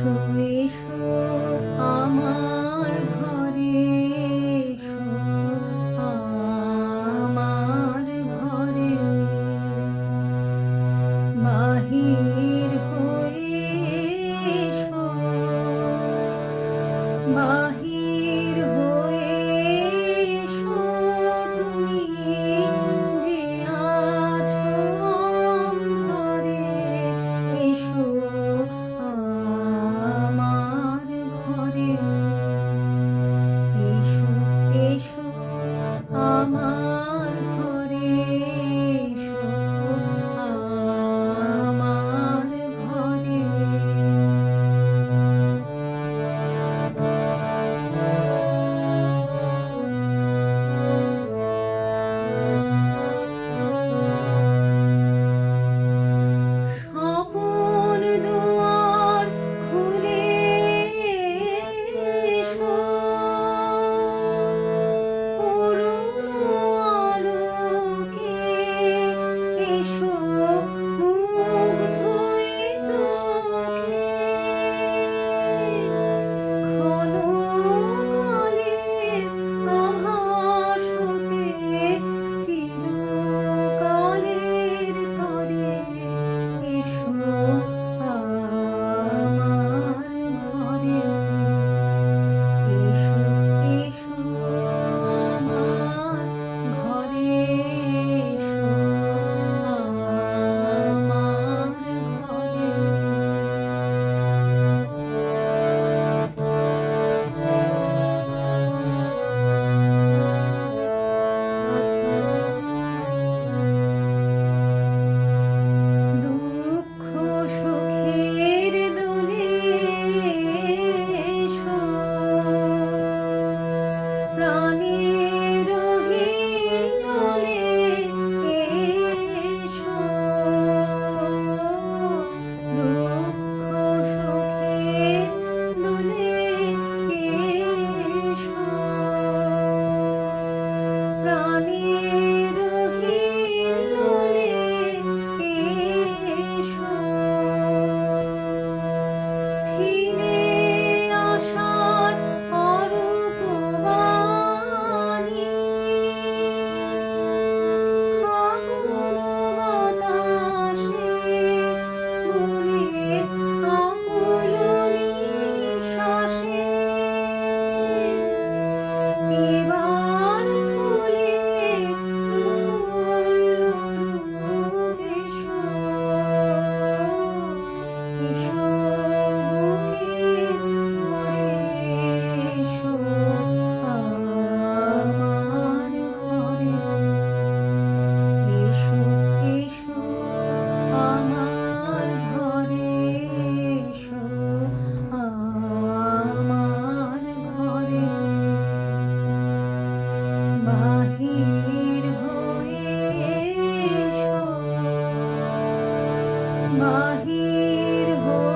এসো এসো আমার ঘরে, এসো আমার ঘরে, বাহির হয়ে এসো, বাহির হয়ে এসো তুমি যে আছো অন্তরে, এসো আমার ঘরে, এসো এসো আমার ঘরে, এসো আমার ঘরে। স্বপন দুয়ার খুলে এসো, অরুণ আলোকে এসো মুগ্ধ এ চোখে, ক্ষণকালের আভাস হতে চিরকালের তরে, এসো আমার ঘরে, এসো এসো আমার ঘরে, এসো আমার ঘরে। দুঃখ সুখের দোলে এসো, প্রাণের হিল্লোলে এসো, দুঃখ সুখের দোলে এসো, প্রাণের হিল্লোলে এসো, ছিনে আসার অরূপ বাণী, ফাগুন বাতাসে বুলের আকুল নিঃশ্বাসে, এবার ফুলে প্রফুল্ল রূপ এসো, এসো বুকের ভরে, এসো আমার ঘরে, এসো এসো আমার ঘরে, এসো আমার ঘরে, বাহির হয়ে এসো, বাহির হয়ে